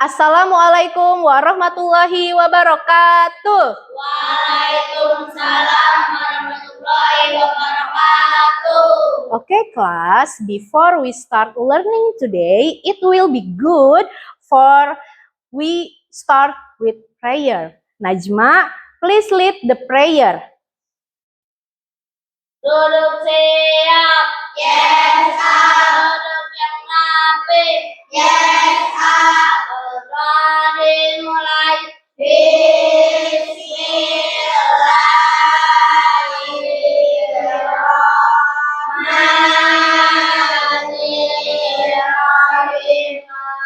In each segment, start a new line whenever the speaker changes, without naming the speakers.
Assalamualaikum warahmatullahi wabarakatuh.
Waalaikumsalam warahmatullahi wabarakatuh.
Okay, class, before we start learning today, it will be good for we start with prayer. Najma, please lead the prayer.
Duduk siap. Yes, ah. Duduk yang rapi. Yes, ah. Dimulai. Bismillahirrahmanirrahim. Rabbi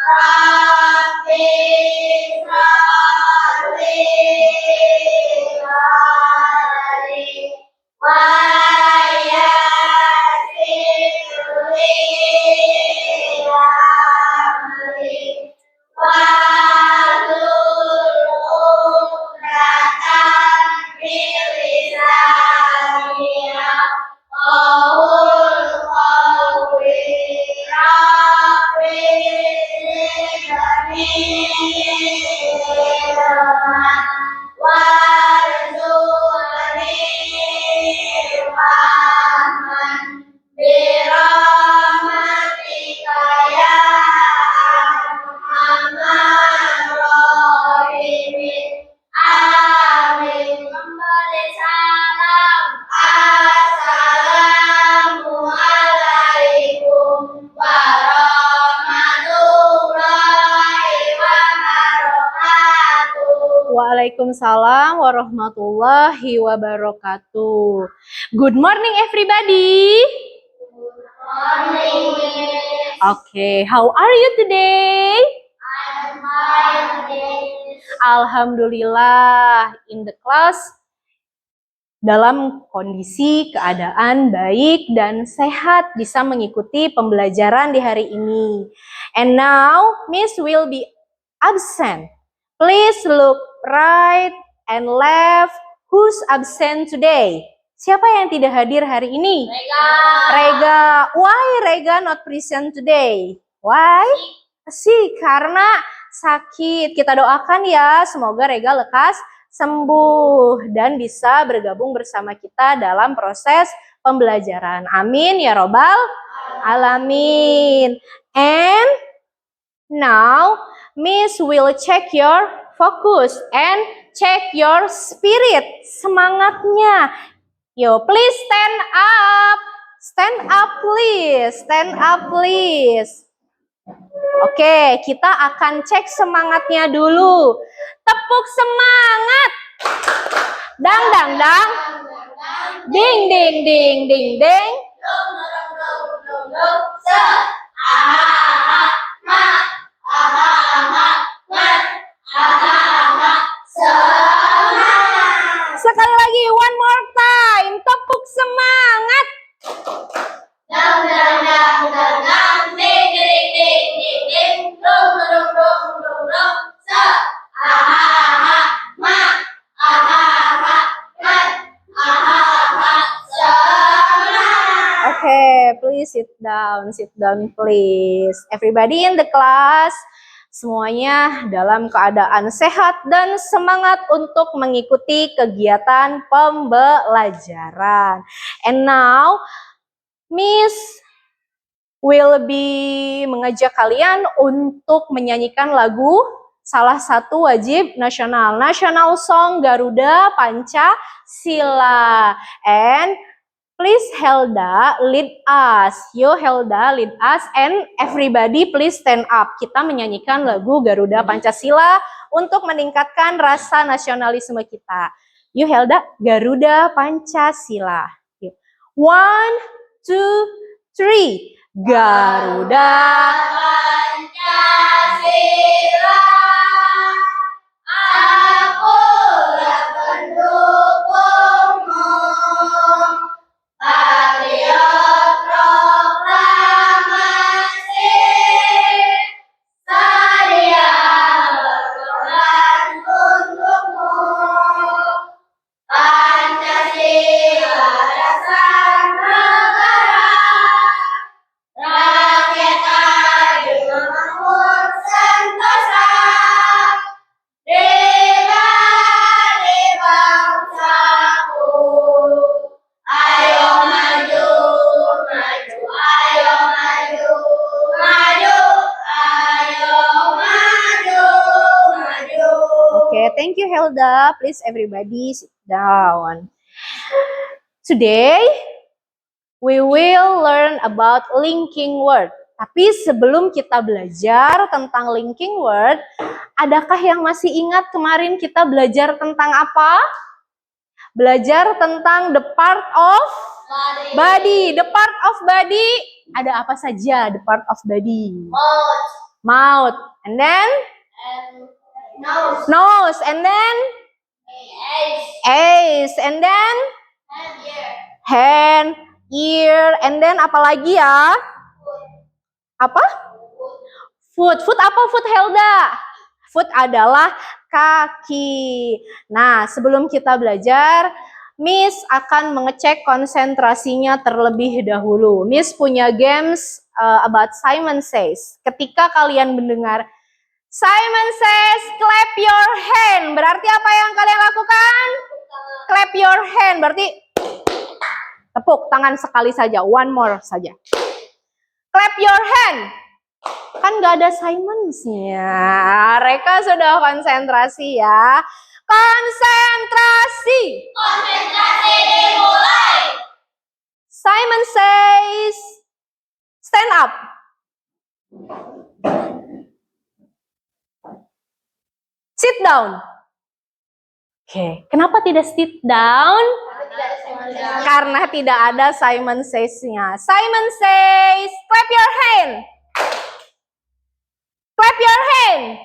Waalaikumsalam warahmatullahi wabarakatuh. Good morning, everybody.
Good morning.
Okay, how are you today?
I'm fine.
Alhamdulillah, in the class dalam kondisi keadaan baik dan sehat bisa mengikuti pembelajaran di hari ini. And now, Miss will be absent. Please look right and left. Who's absent today? Siapa yang tidak hadir hari ini? Rega. Why Rega not present today? Why? Karena sakit. Kita doakan ya, semoga Rega lekas sembuh dan bisa bergabung bersama kita dalam proses pembelajaran. Amin ya robbal alamin. And now Miss will check your focus and check your spirit, semangatnya. Yo, please stand up. Stand up please. Stand up please. Oke, kita akan cek semangatnya dulu. Tepuk semangat. Dang dang dang. Ding ding ding ding ding. Sekali lagi, one more time. Tepuk semangat.
Dang dang dang dang dang, ding ding ding ding ding, dong dong dong dong dong, sa, aha aha, ma, aha aha, mat, aha aha, semangat.
Okay, please sit down please. Everybody in the class, semuanya dalam keadaan sehat dan semangat untuk mengikuti kegiatan pembelajaran. And now, Miss will be mengajak kalian untuk menyanyikan lagu salah satu wajib nasional, National Song Garuda Pancasila. And please Helda lead us. Yo Helda lead us and everybody please stand up. Kita menyanyikan lagu Garuda Pancasila untuk meningkatkan rasa nasionalisme kita. Yo Helda, Garuda Pancasila. 1, 2, 3. Garuda
Pancasila, akulah pendukungmu, patriot proklamasi, sedia berkorban untukmu. Pancasila dasar negara, rakyat adil makmur
thank you Helda. Please everybody sit down. Today we will learn about linking word. Tapi sebelum kita belajar tentang linking word, adakah yang masih ingat kemarin kita belajar tentang apa? Belajar tentang the part of body. The part of body, ada apa saja the part of body? Mouth. And then? Nose. And then? Eyes. And then? Hand. Ear. And then apa lagi ya? Apa? Foot. Foot apa foot Helda? Foot adalah kaki. Nah, sebelum kita belajar, Miss akan mengecek konsentrasinya terlebih dahulu. Miss punya games about Simon Says. Ketika kalian mendengar Simon Says, clap your hand. Berarti apa yang kalian lakukan? Clap your hand. Berarti tepuk tangan sekali saja. One more saja. Clap your hand. Kan gak ada Simons-nya. Mereka sudah konsentrasi ya. Konsentrasi.
Konsentrasi dimulai.
Simon Says, stand up. Sit down. Oke, kenapa tidak sit down? Karena tidak ada Simon Says-nya. Simon Says, clap your hand. Clap your hand.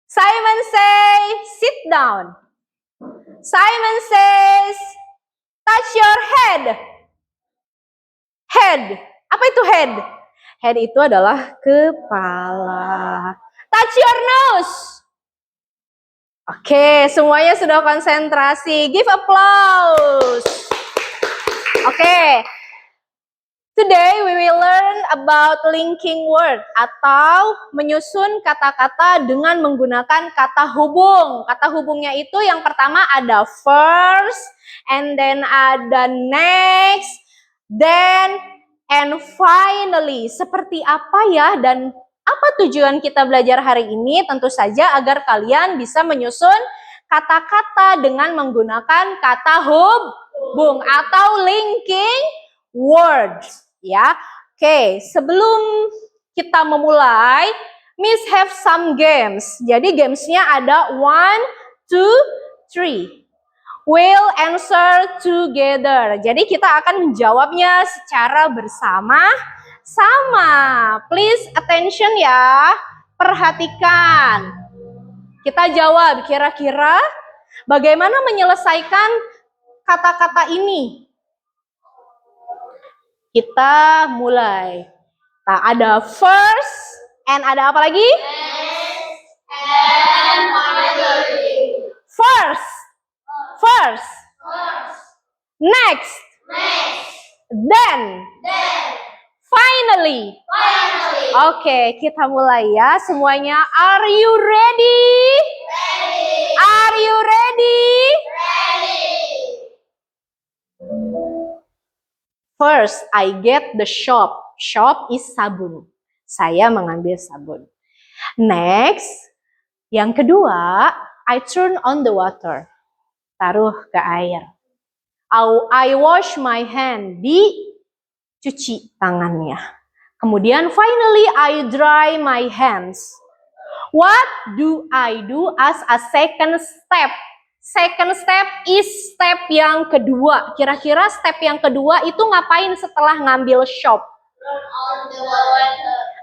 Simon says, sit down. Simon says, touch your head. Head. Apa itu head? Head itu adalah kepala. Touch your nose. Oke, semuanya sudah konsentrasi. Give applause. Oke. Today we will learn about linking word atau menyusun kata-kata dengan menggunakan kata hubung. Kata hubungnya itu yang pertama ada first, and then ada next, then, and finally. Seperti apa ya dan apa tujuan kita belajar hari ini? Tentu saja agar kalian bisa menyusun kata-kata dengan menggunakan kata hubung atau linking words. Ya, oke. Sebelum kita memulai, Miss have some games. Jadi gamesnya ada 1, 2, 3. We'll answer together. Jadi kita akan menjawabnya secara bersama-sama. Please attention ya. Perhatikan. Kita jawab kira-kira bagaimana menyelesaikan kata-kata ini. Kita mulai. Nah, ada first, and ada apa lagi? First. Next. Then. Finally. Oke, kita mulai ya semuanya. Are you ready? Are you ready? First, I get the shop. Shop is sabun. Saya mengambil sabun. Next, yang kedua, I turn on the water. Taruh ke air. I wash my hand. Dicuci tangannya. Kemudian finally, I dry my hands. What do I do as a second step? Second step is step yang kedua. Kira-kira step yang kedua itu ngapain setelah ngambil shop?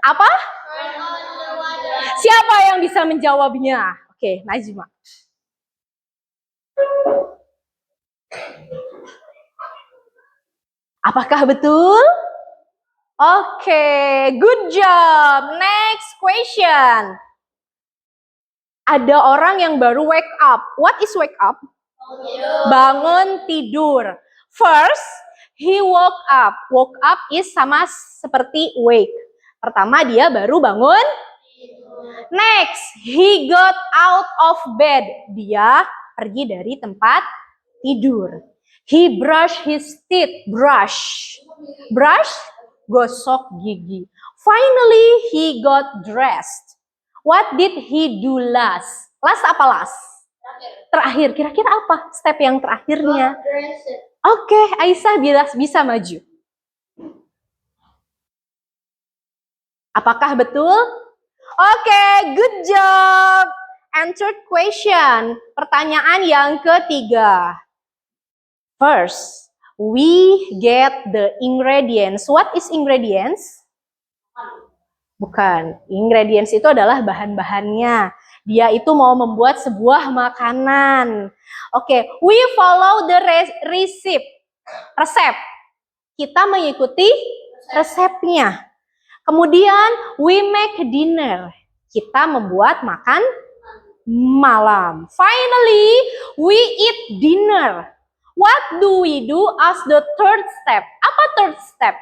Apa? Siapa yang bisa menjawabnya? Oke, Najma. Apakah betul? Oke, good job. Next question. Ada orang yang baru wake up. What is wake up? Bangun tidur. First, he woke up. Woke up is sama seperti wake. Pertama, dia baru bangun. Next, he got out of bed. Dia pergi dari tempat tidur. He brushed his teeth. Brush. Brush, gosok gigi. Finally, he got dressed. What did he do last? Last apa last? Terakhir. Kira-kira apa step yang terakhirnya? Oke, Aisyah bisa maju. Apakah betul? Oke, good job. And third question, pertanyaan yang ketiga. First, we get the ingredients. What is ingredients? Bukan, ingredients itu adalah bahan-bahannya. Dia itu mau membuat sebuah makanan. Oke, we follow the resep. Kita mengikuti resepnya. Kemudian we make dinner. Kita membuat makan malam. Finally, we eat dinner. What do we do as the third step? Apa third step?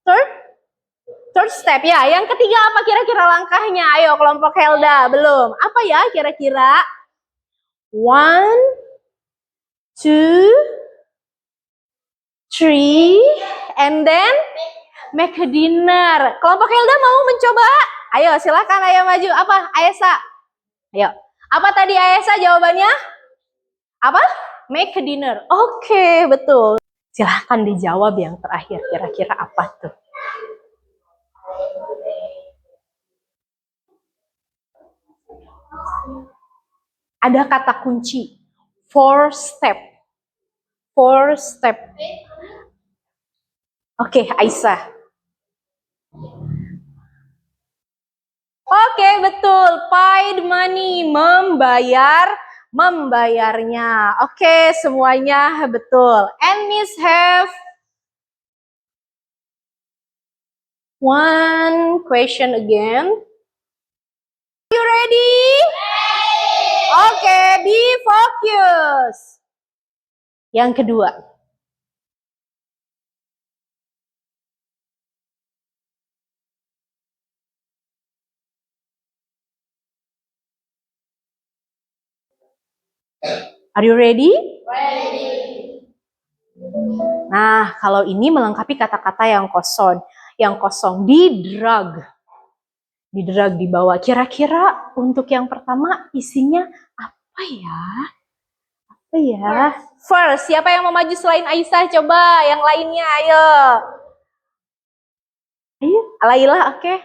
Third step ya. Yang ketiga apa kira-kira langkahnya? Ayo kelompok Helda. Belum. Apa ya kira-kira? 1, 2, 3, and then make a dinner. Kelompok Helda mau mencoba? Ayo silakan, ayo maju. Apa? Aisyah. Ayo. Apa tadi Aisyah jawabannya? Apa? Make a dinner. Oke, betul. Silahkan dijawab yang terakhir. Kira-kira apa tuh? Ada kata kunci. 4 step. Oke, Aisyah. Oke, betul. Paid money, membayarnya. Oke, semuanya betul. And Miss have one question again. Are you ready? Oke, be focused. Yang kedua. Are you ready? Nah, kalau ini melengkapi kata-kata yang kosong. Yang kosong, di-drag di bawah. Kira-kira untuk yang pertama isinya apa ya? Apa ya? First, siapa yang mau maju selain Aisyah? Coba yang lainnya, ayo. Ayo, Laila, oke.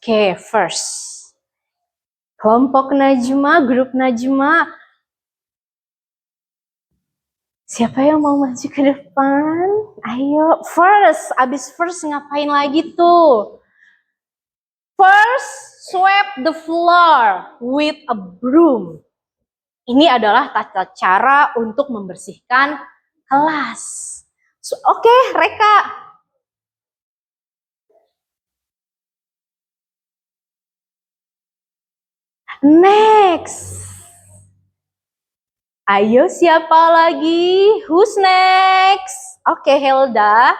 Oke, first. Kelompok Najma, grup Najma. Siapa yang mau maju ke depan? Ayo, first. Abis first ngapain lagi tuh? First, sweep the floor with a broom. Ini adalah tata cara untuk membersihkan kelas. Oke, Reka. Next. Ayo siapa lagi? Who's next? Oke, Helda.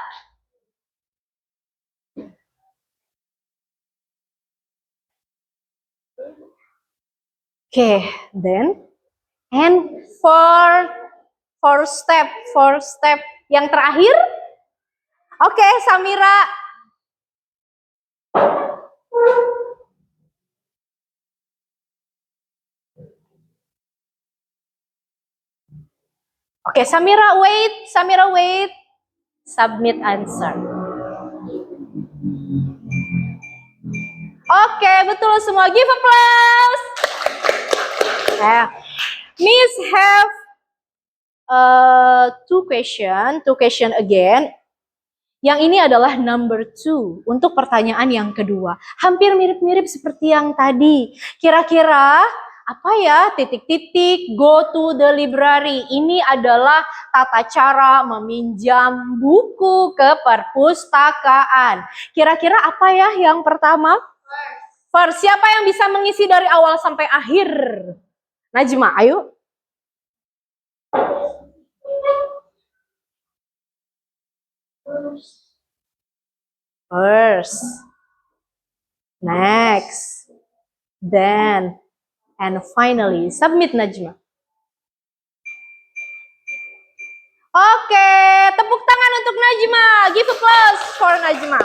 Oke, then and four step yang terakhir. Oke, Samira. Oke, Samira wait. Submit answer. Oke, betul semua. Give applause. Miss have two question again. Yang ini adalah number 2 untuk pertanyaan yang kedua. Hampir mirip-mirip seperti yang tadi. Kira-kira apa ya? Titik-titik, go to the library. Ini adalah tata cara meminjam buku ke perpustakaan. Kira-kira apa ya yang pertama? First, siapa yang bisa mengisi dari awal sampai akhir? Najma, ayo. First, next, then, and finally, submit Najma. untuk Najma. Give applause for Najma.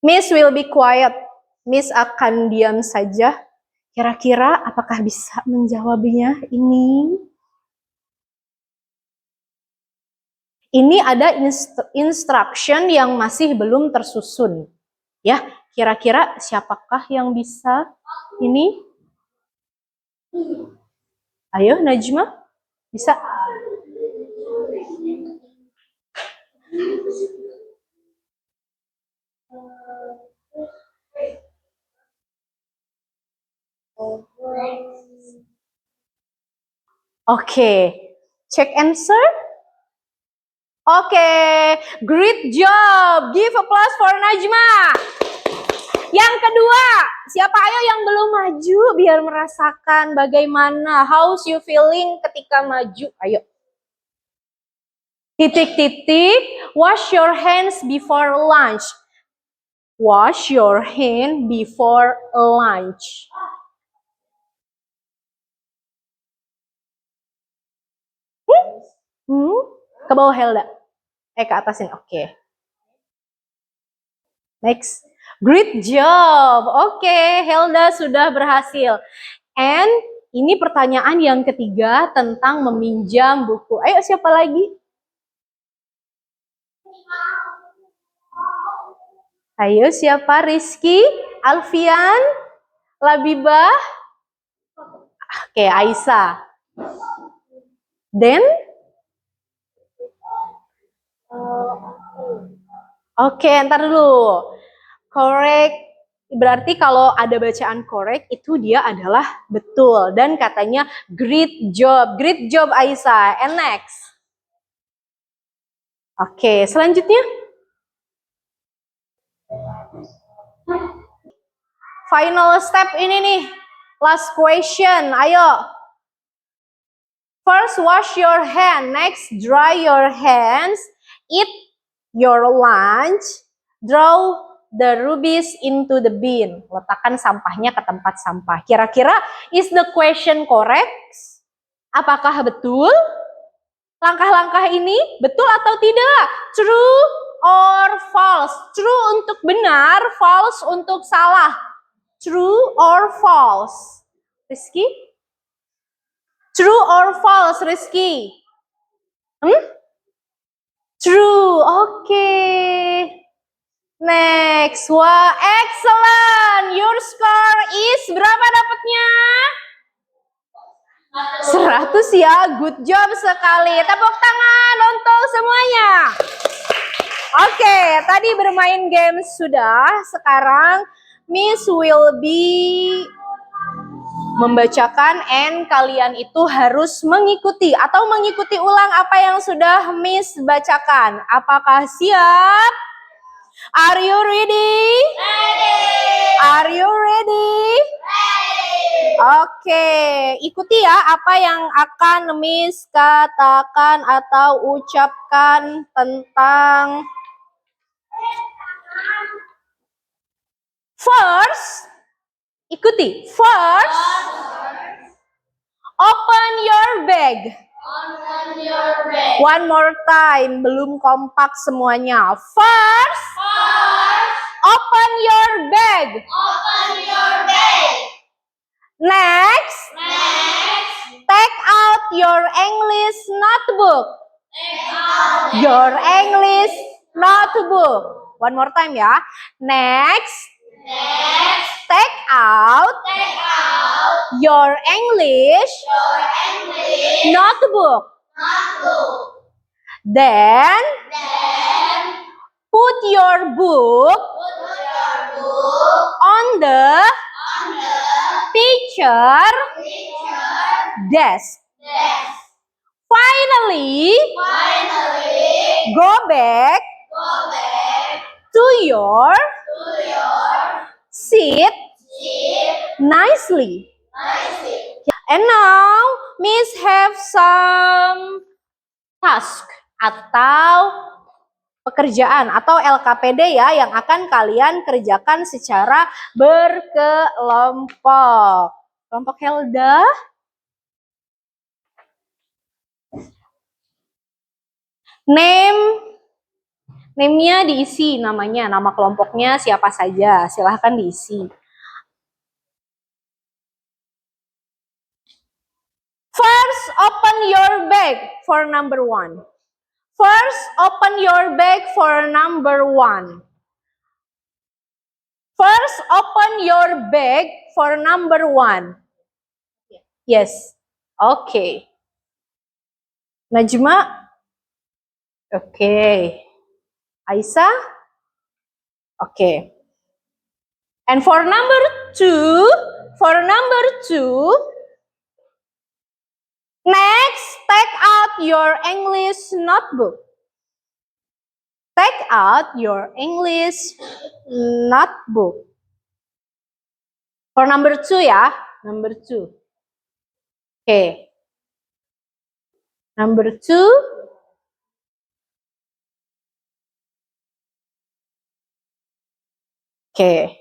Miss will be quiet. Miss akan diam saja. Kira-kira apakah bisa menjawabnya ini? Ini ada instruction yang masih belum tersusun. Ya, kira-kira siapakah yang bisa ini? Ayo Najma, bisa? Oke, check answer. Oke, great job. Give applause for Najma. Yang kedua, siapa ayo yang belum maju biar merasakan bagaimana how's you feeling ketika maju? Ayo. Titik-titik, wash your hands before lunch. Wash your hand before lunch. Ke bawah Helda. Ke atasin. Oke. Next. Great job. Oke, Helda sudah berhasil. And ini pertanyaan yang ketiga tentang meminjam buku. Ayo siapa lagi? Ayo siapa? Rizky, Alfian, Labibah. Oke, Aisyah. Then? Oke, ntar dulu. Correct. Berarti kalau ada bacaan correct itu dia adalah betul. Dan katanya great job. Great job Aisyah. And next. Oke, selanjutnya. Final step ini nih. Last question. Ayo. First, wash your hand. Next, dry your hands. Eat your lunch. Draw the rubies into the bin. Letakkan sampahnya ke tempat sampah. Kira-kira, is the question correct? Apakah betul? Langkah-langkah ini betul atau tidak? True or false? True untuk benar, false untuk salah. True or false? Rizky? True or false, Rizky? True, oke. Next, wah excellent. Your score is berapa dapatnya? 100 ya, good job sekali. Tepuk tangan untuk semuanya. Oke, tadi bermain game sudah. Sekarang Miss will be membacakan and kalian itu harus mengikuti atau mengikuti ulang apa yang sudah Miss bacakan. Apakah siap? Are you ready?
Ready.
Are you ready?
Ready.
Oke, ikuti ya apa yang akan Miss katakan atau ucapkan tentang first. Ikuti. First, open your bag.
Open your bag.
One more time, belum kompak semuanya. First, open your bag.
Open your bag.
Next,
Next,
take out your English notebook.
take out
Your English notebook. One more time ya. Next,
next,
take out
take out
your English
your English
notebook.
notebook.
Then,
Then
put your book
put your book
on the
on the
teacher
teacher
desk.
desk.
Finally,
Finally,
go back
go back
to your
to your
seat
seat
nicely.
nicely.
And now, Miss have some task atau pekerjaan atau LKPD ya yang akan kalian kerjakan secara berkelompok. Kelompok Helda. Name-nya diisi namanya, nama kelompoknya siapa saja, silahkan diisi. First, open your bag for number 1. First, open your bag for number 1. First, open your bag for number 1. Yes. Okay. Najma? Okay. Aisyah? Okay. And for number 2, next, take out your English notebook. Take out your English notebook. For number 2 ya, number 2. Okay. Number 2. Okay.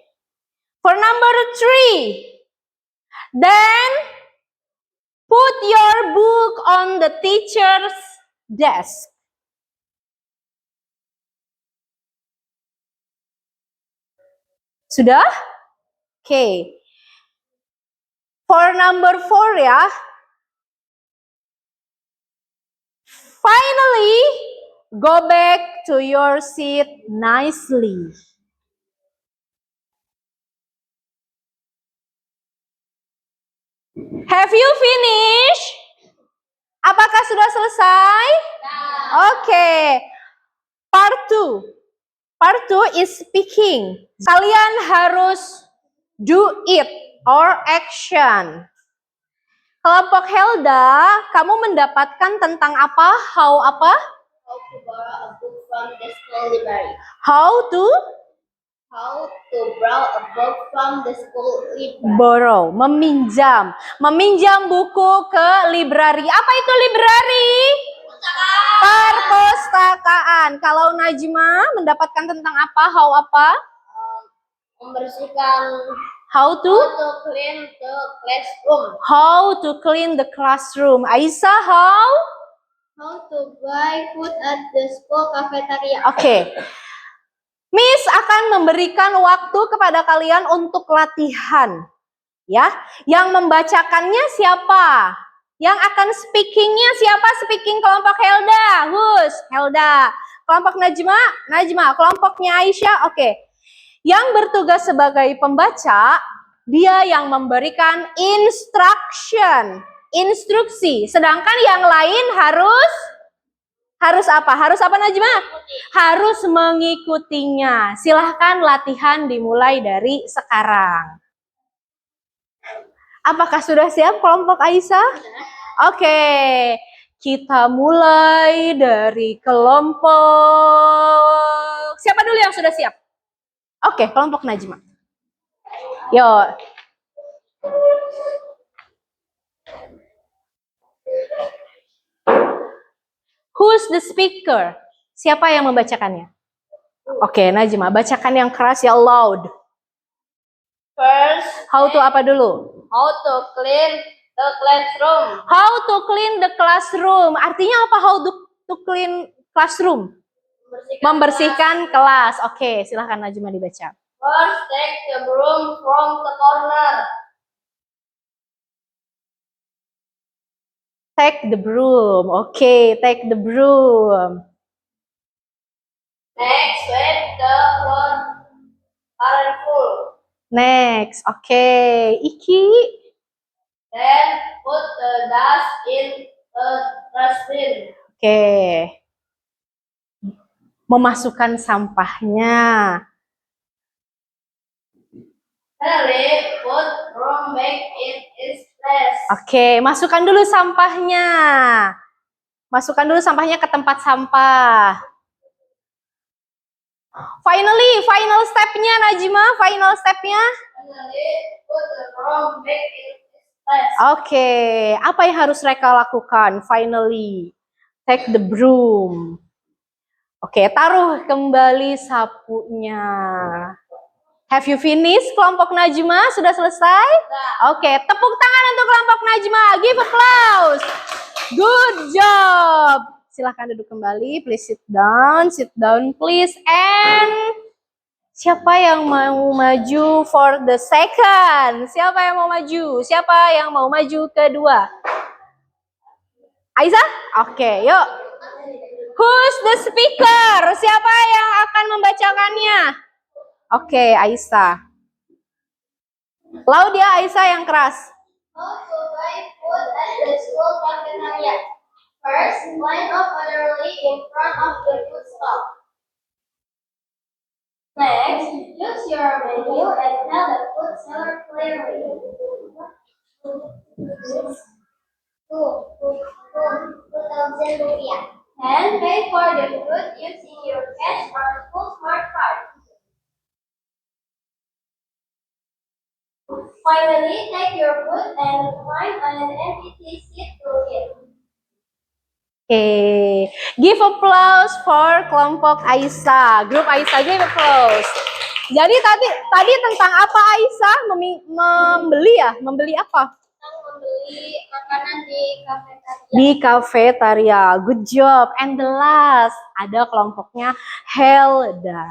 For number 3, then put your book on the teacher's desk. Sudah? Okay. For number 4 ya. Finally, go back to your seat nicely. Have you finished? Apakah sudah selesai? Okay. Part 2. Part 2 is speaking. Kalian harus do it or action. Kelompok Helda, kamu mendapatkan tentang apa? How apa?
How to borrow a book from the school library.
How to
borrow a book from the school library.
borrow, meminjam. Meminjam buku ke library. Apa itu library? Perpustakaan. Kalau Najma mendapatkan tentang apa? How apa?
Membersihkan.
How to
clean the classroom.
How to clean the classroom. Aisyah, how?
How to buy food at the school cafeteria.
Oke. Miss akan memberikan waktu kepada kalian untuk latihan. Ya, yang membacakannya siapa? Yang akan speakingnya siapa? Speaking kelompok Helda. Who's? Helda. Kelompok Najma? Najma. Kelompoknya Aisyah? Oke. Yang bertugas sebagai pembaca, dia yang memberikan instruksi. Sedangkan yang lain harus apa? Harus apa Najma? Harus mengikutinya. Silahkan latihan dimulai dari sekarang. Apakah sudah siap kelompok Aisyah? Oke, kita mulai dari kelompok. Siapa dulu yang sudah siap? Oke, kelompok Najma. Yo. Who's the speaker? Siapa yang membacakannya? Oke, Najma, bacakan yang keras ya, loud.
First,
How to apa dulu?
how to clean the classroom.
How to clean the classroom. Artinya apa how to clean classroom? Membersihkan kelas. Oke, silahkan Najma dibaca.
First, take the broom from the corner.
Take the broom. Oke, take the broom.
Next, sweep the floor careful.
Next. Oke, Iki.
Then put the dust in the dustbin.
Oke. Memasukkan sampahnya.
Finally, put broom back in its place.
Oke, masukkan dulu sampahnya. Masukkan dulu sampahnya ke tempat sampah. Finally, final step-nya Najma, final step-nya.
Finally, put the broom back in its place.
Oke, apa yang harus mereka lakukan? Finally, take the broom. Oke, taruh kembali sapunya. Have you finished kelompok Najma? Sudah selesai? Oke, tepuk tangan untuk kelompok Najma. Give applause. Good job. Silahkan duduk kembali. Please sit down please. And siapa yang mau maju for the second? Siapa yang mau maju? Siapa yang mau maju kedua? Aisyah? Oke, yuk. Who's the speaker? Siapa yang akan membacakannya? Oke, Aisyah. Loud ya, Aisyah yang keras.
How to buy food at the school cafeteria. First, line up orderly in front of the food stall. Next, use your menu and tell the food seller clearly. 2,000 rupiah. And pay for the food using your cash or school smart card. Finally, take your food and find an empty seat to eat.
Oke, give applause for kelompok Aisyah. Grup Aisyah, give applause. Jadi tadi tentang apa Aisyah? Membeli ya? Membeli apa?
Kita membeli makanan di kafeteria.
Di kafeteria. Good job. And the last, ada kelompoknya Helda.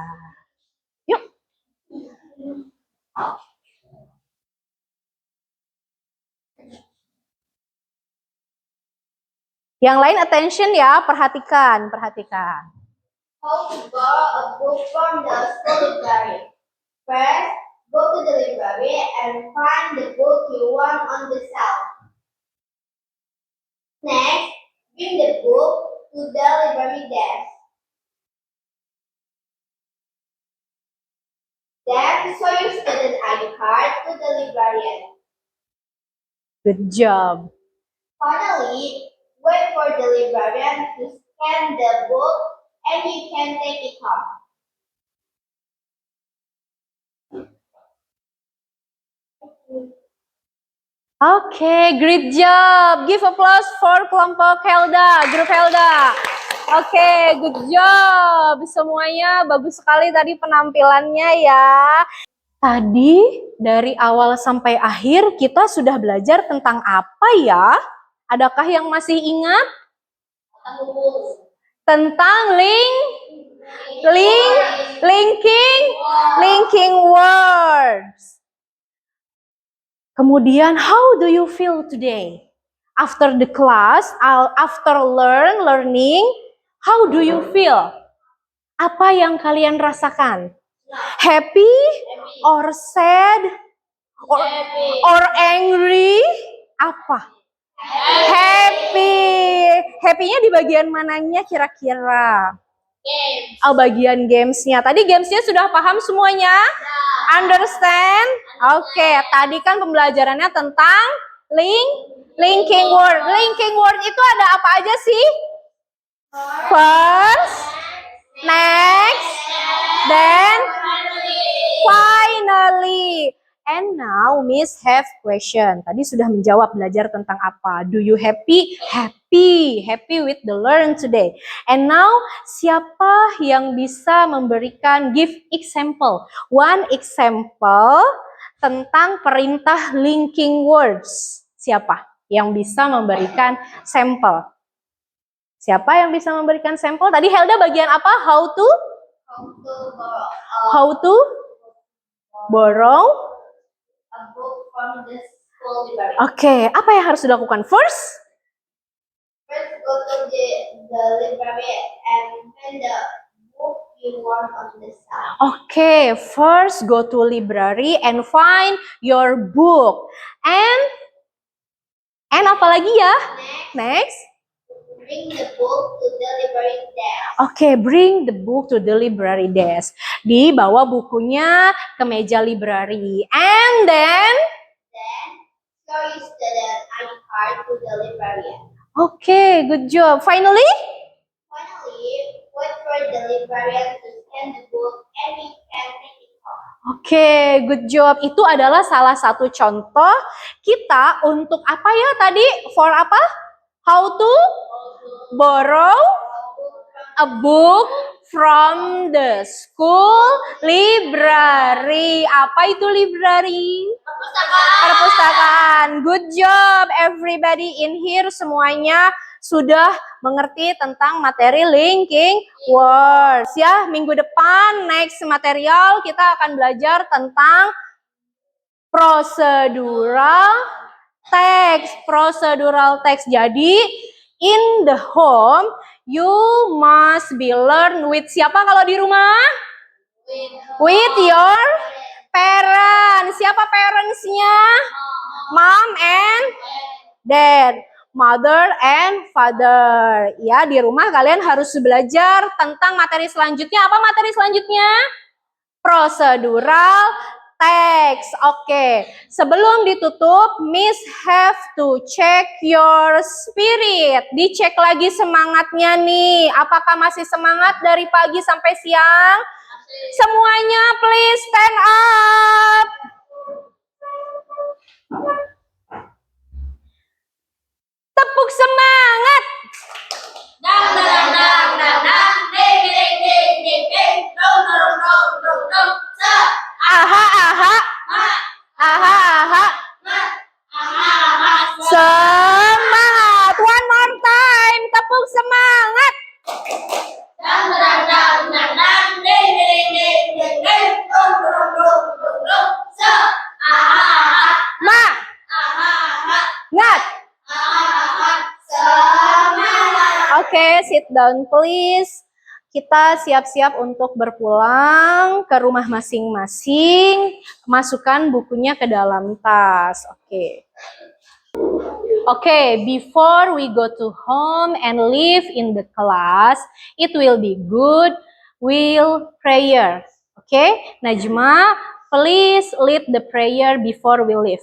Yuk. Yang lain attention ya, perhatikan.
How to borrow a book from the school library. First, go to the library and find the book you want on the shelf. Next, bring the book to the library desk. Then, show your student ID card to the librarian.
Good job.
Finally, wait for the librarian to scan the book and you can take it home.
Oke, great job. Give applause for kelompok Helda, grup Helda. Oke, good job. Semuanya bagus sekali tadi penampilannya ya. Tadi dari awal sampai akhir kita sudah belajar tentang apa ya? Adakah yang masih ingat? Tentang linking words. Kemudian, how do you feel today? After the class, after learning, how do you feel? Apa yang kalian rasakan? Happy or sad or angry? Apa? Happy. Happy-nya di bagian mananya kira-kira? Oh, bagian gamesnya. Tadi gamesnya sudah paham semuanya? Understand? Oke, tadi kan pembelajarannya tentang linking word. Linking word itu ada apa aja sih? First, next, then finally. And now Miss have question. Tadi sudah menjawab belajar tentang apa? Do you happy? Happy with the learn today. And now siapa yang bisa memberikan give example? One example tentang perintah linking words. Siapa yang bisa memberikan sampel? Siapa yang bisa memberikan sampel? Tadi Helda bagian apa? How to borrow
A book from the school library.
Oke, apa yang harus dilakukan? First,
go to the library and find the book you want on the shelf.
Oke, first go to library and find your book. And apa lagi ya? Next.
Bring the book to the library desk.
Oke, bring the book to the library desk. Dibawa bukunya ke meja library. And then
show your student ID card to the librarian.
Oke, good job. Finally,
wait for the librarian to scan the book and you can take it home.
Oke, good job. Itu adalah salah satu contoh kita untuk apa ya tadi? For apa? How to borrow a book from the school library. Apa itu library?
Perpustakaan.
Perpustakaan. Good job everybody in here semuanya sudah mengerti tentang materi linking words ya. Minggu depan next material kita akan belajar tentang procedural text. Jadi in the home you must be learn with siapa kalau di rumah? With your parents. Siapa parentsnya? Mom and dad. Mother and father. Ya, di rumah kalian harus belajar tentang materi selanjutnya. Apa materi selanjutnya? Procedural text. Oke. Sebelum ditutup, Miss have to check your spirit. Dicek lagi semangatnya nih. Apakah masih semangat dari pagi sampai siang? Semuanya please stand up. Tepuk semangat.
Dang dang dang dang dang, ding ding ding ding ding, dong dong dong dong dong, sa.
Aha aha.
Ma.
Aha aha.
Ma. Aha aha.
Semangat. One more time. Tepuk semangat.
Dang dang dang dang dang, ding ding ding ding ding, dong dong dong dong dong, sa. Aha aha.
Ma.
Aha aha.
Ngat.
Aha aha. Semangat.
Oke, sit down please. Kita siap-siap untuk berpulang ke rumah masing-masing. Masukkan bukunya ke dalam tas. Oke. Oke, before we go to home and live in the class, it will be good will prayer. Oke, Najma, please lead the prayer before we leave.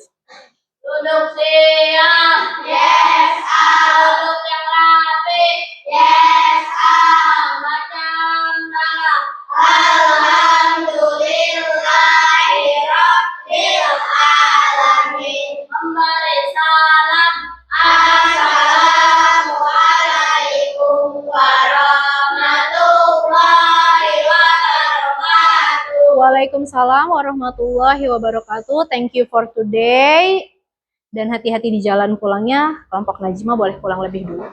Duduk siap. Yes, duduk yang rapi. Yes, macam dalam. Alhamdulillahirabbil alamin. Memberi salam. Assalamualaikum warahmatullahi wabarakatuh.
Waalaikumsalam warahmatullahi wabarakatuh. Thank you for today. Dan hati-hati di jalan pulangnya. Kelompok Najma boleh pulang lebih dulu.